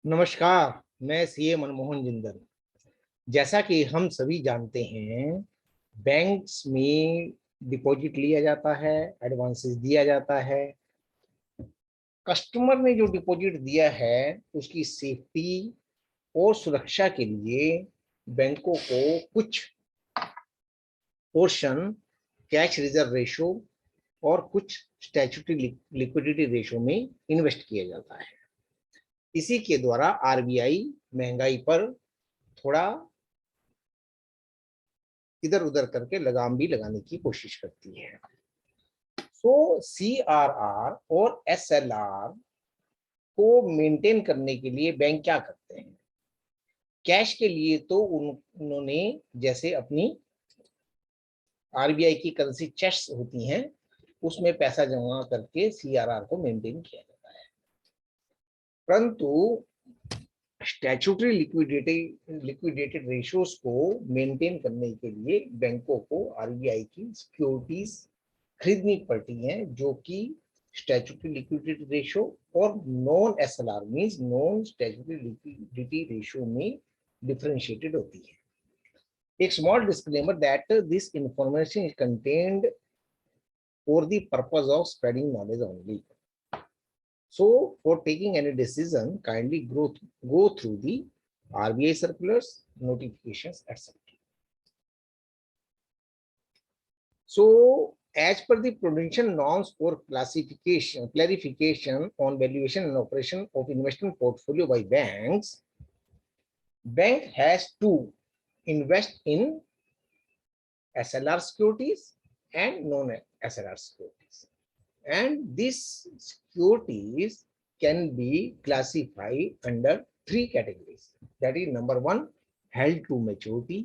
नमस्कार। मैं सीए मनमोहन जिंदल। जैसा कि हम सभी जानते हैं, बैंक्स में डिपॉजिट लिया जाता है, एडवांसेस दिया जाता है। कस्टमर ने जो डिपॉजिट दिया है उसकी सेफ्टी और सुरक्षा के लिए बैंकों को कुछ पोर्शन कैश रिजर्व रेशो और कुछ स्टैट्यूटरी लिक्विडिटी रेशो में इन्वेस्ट किया जाता है। इसी के द्वारा आरबीआई महंगाई पर थोड़ा इधर उधर करके लगाम भी लगाने की कोशिश करती है। तो सीआरआर और एसएलआर को मेंटेन करने के लिए बैंक क्या करते हैं? कैश के लिए तो उन्होंने जैसे अपनी आरबीआई की करेंसी चेस्ट होती हैं, उसमें पैसा जमा करके सीआरआर को मेंटेन किया जाता है। परंतु स्टैट्यूटरी लिक्विडेटेड रेशियोज को मेंटेन करने के लिए बैंकों को आरबीआई की सिक्योरिटीज खरीदनी पड़ती हैं, जो कि स्टैट्यूटरी लिक्विडिटी रेशियो और non SLR means non statutory liquidity ratio में डिफरेंशिएटेड होती है। एक small disclaimer that this information is contained for the purpose of spreading knowledge only. So, for taking any decision, kindly go through the RBI circulars, notifications, etc. So, as per the prudential norms for clarification on valuation and operation of investment portfolio by banks, bank has to invest in SLR securities and non-SLR securities. And these securities can be classified under three categories. That is, number one, held to maturity,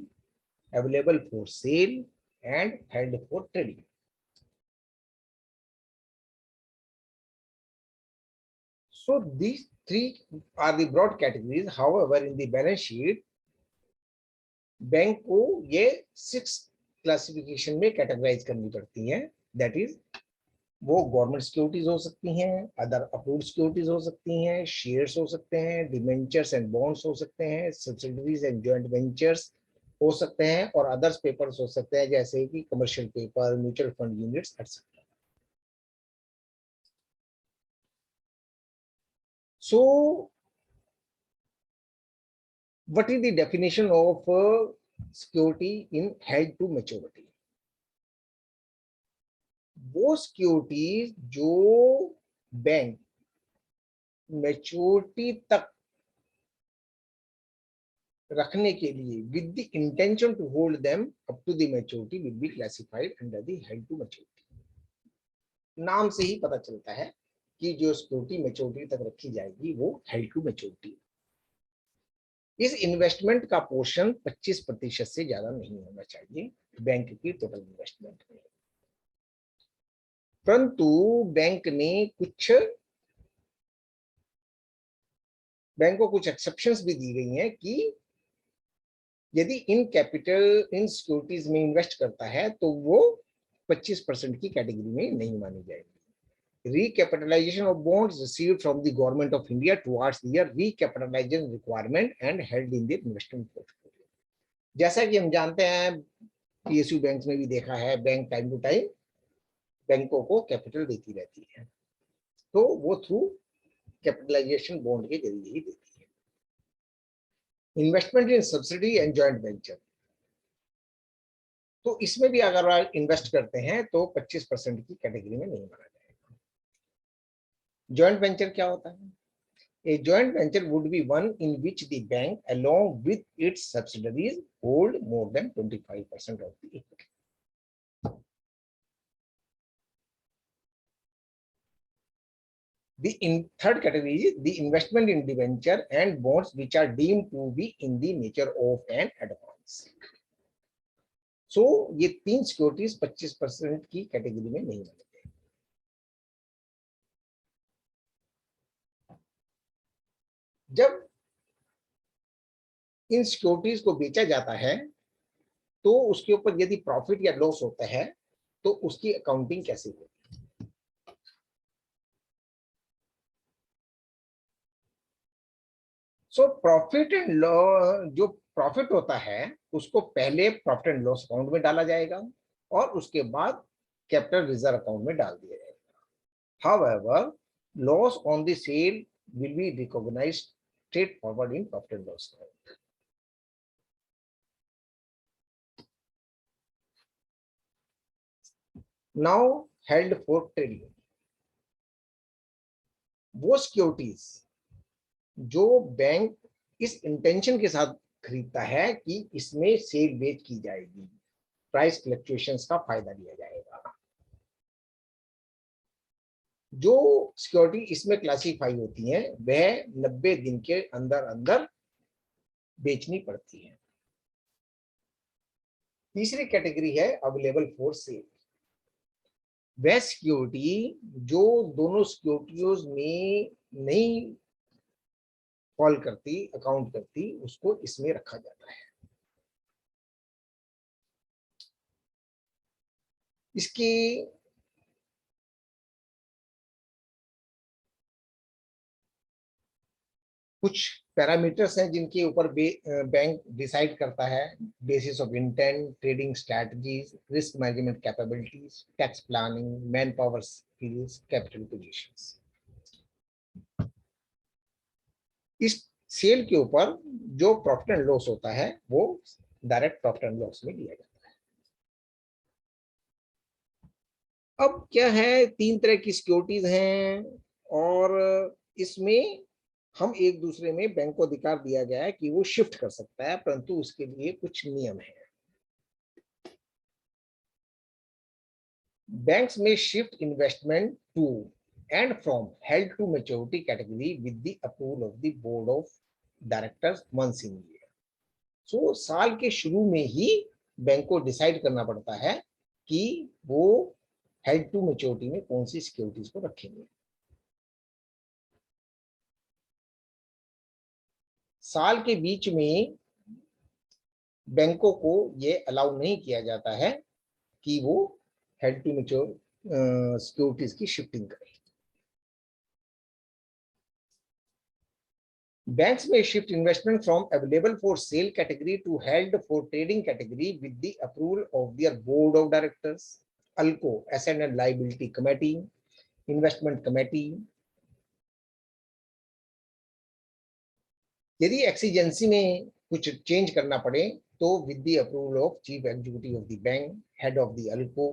available for sale, and held for trading. So these three are the broad categories. However, in the balance sheet, bank को ये 6 classification में categorise करनी पड़ती है। That is, वो government securities हो सकती हैं, अदर अप्रूव्ड सिक्योरिटीज हो सकती हैं, शेयर्स हो सकते हैं, डिबेंचर्स एंड बॉन्ड्स हो सकते हैं, सब्सिडरीज एंड जॉइंट वेंचर्स हो सकते हैं, और अदर्स पेपर्स हो सकते हैं जैसे कि commercial paper, mutual fund units etcetera. So what is the definition of security in held to maturity? वो सिक्योरिटीज जो बैंक मैच्योरिटी तक रखने के लिए with the intention to hold them up to the maturity will be classified under the held to maturity. नाम से ही पता चलता है कि जो सिक्योरिटी मैच्योरिटी तक रखी जाएगी वो हेल्ड टू मैच्योरिटी। इस इन्वेस्टमेंट का पोर्शन 25% से ज्यादा नहीं होना चाहिए बैंक की टोटल इन्वेस्टमेंट में। परंतु बैंक को कुछ एक्सेप्शंस भी दी गई हैं कि यदि इन सिक्योरिटीज में इन्वेस्ट करता है तो वो 25% की कैटेगरी में नहीं मानी जाएगी। Recapitalization of bonds received from the government of India towards their recapitalization requirement and held in their investment portfolio. जैसा कि हम जानते हैं, पीएसयू बैंक में भी देखा है, बैंक टाइम टू टाइम बैंकों को कैपिटल देती रहती है, तो वो थ्रू कैपिटलाइजेशन बॉन्ड के जरिए ही देती है। Investment in subsidy and joint venture, तो इसमें भी अगर आप इन्वेस्ट करते हैं तो 25% की कैटेगरी में नहीं माना जाएगा। जॉइंट वेंचर क्या होता है? A joint venture would be one in which the bank, along with its subsidiaries, hold more than 25% of the equity. Third category is the investment in debenture and bonds which are deemed to be in the nature of an advance. So ये तीन securities 25% की category में नहीं बनेंगे। जब in securities को बेचा जाता है तो उसके ऊपर यदि प्रॉफिट या लॉस होता है तो उसकी अकाउंटिंग कैसे होगी? सो प्रॉफिट एंड लॉस, जो प्रॉफिट होता है उसको पहले प्रॉफिट एंड लॉस अकाउंट में डाला जाएगा और उसके बाद कैपिटल रिजर्व अकाउंट में डाल दिया जाएगा। However, loss on the sale will be recognised straightforward in profit and loss account. Now held for trading, वो सिक्योरिटीज जो बैंक इस इंटेंशन के साथ खरीदता है कि इसमें सेल बेच की जाएगी, प्राइस फ्लक्चुएशंस का फायदा लिया जाएगा। जो सिक्योरिटी इसमें क्लासिफाई होती हैं वह 90 दिन के अंदर अंदर बेचनी पड़ती है। तीसरी कैटेगरी है अवेलेबल फॉर सेल, वह सिक्योरिटी जो दोनों सिक्योरिटीज में नहीं फॉल करती, अकाउंट करती, उसको इसमें रखा जाता है। इसकी कुछ पैरामीटर्स हैं जिनके ऊपर बैंक डिसाइड करता है, basis of intent, trading strategies, risk management capabilities, tax planning, man power skills, capital positions. इस सेल के ऊपर जो प्रॉफिट एंड लॉस होता है वो डायरेक्ट प्रॉफिट एंड लॉस में लिया जाता है। अब क्या है, तीन तरह की सिक्योरिटीज हैं और इसमें हम एक दूसरे में बैंक को अधिकार दिया गया है कि वो शिफ्ट कर सकता है, परंतु उसके लिए कुछ नियम है। बैंक्स में shift investment to and from held to maturity category with the approval of the board of directors once in year. So साल के शुरू में ही बैंक को डिसाइड करना पड़ता है कि वो हेल्ड टू मैच्योरिटी में कौन सी सिक्योरिटीज को रखेंगे। साल के बीच में बैंकों को ये अलाउ नहीं किया जाता है कि वो हेल्ड टू मैच्योर सिक्योरिटीज की शिफ्टिंग करें। Banks may shift investment from available for sale category to held for trading category with the approval of their board of directors, ALCO, Asset and Liability Committee, Investment Committee. यदि exigency में कुछ change करना पड़े तो with the approval of chief executive of the bank, head of the ALCO,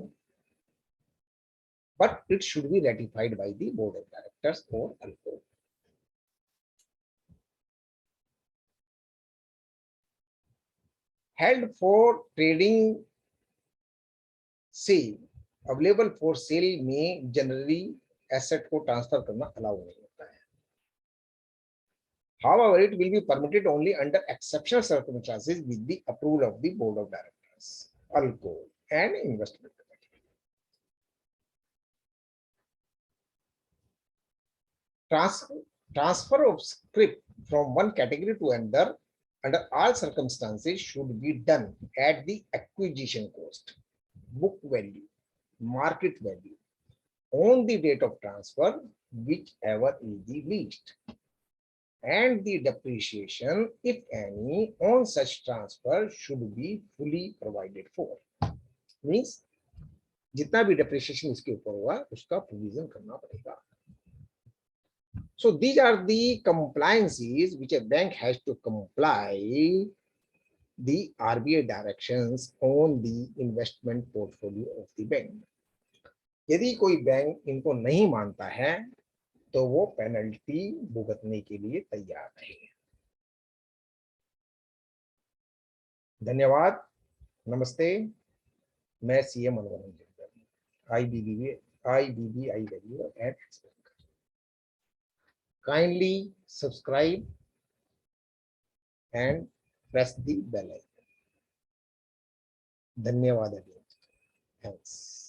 but it should be ratified by the board of directors or ALCO. Held for trading से available for sale में generally asset को transfer करना allow नहीं होता है। However, it will be permitted only under exceptional circumstances with the approval of the board of directors, ALCO, and investment committee. Transfer of scrip from one category to another under all circumstances should be done at the acquisition cost, book value, market value, on the date of transfer, whichever is the least, and the depreciation, if any, on such transfer should be fully provided for. Means जितना भी depreciation इसके ऊपर हुआ उसका provision करना पड़ेगा. So these are the compliances which a bank has to comply the RBI directions on the investment portfolio of the bank. यदि कोई बैंक इनको नहीं मानता है तो वो पेनल्टी भुगतने के लिए तैयार है। धन्यवाद, नमस्ते, मैं CM Manoranjan, IBBI value and kindly subscribe and press the bell icon. धन्यवाद, थैंक्स।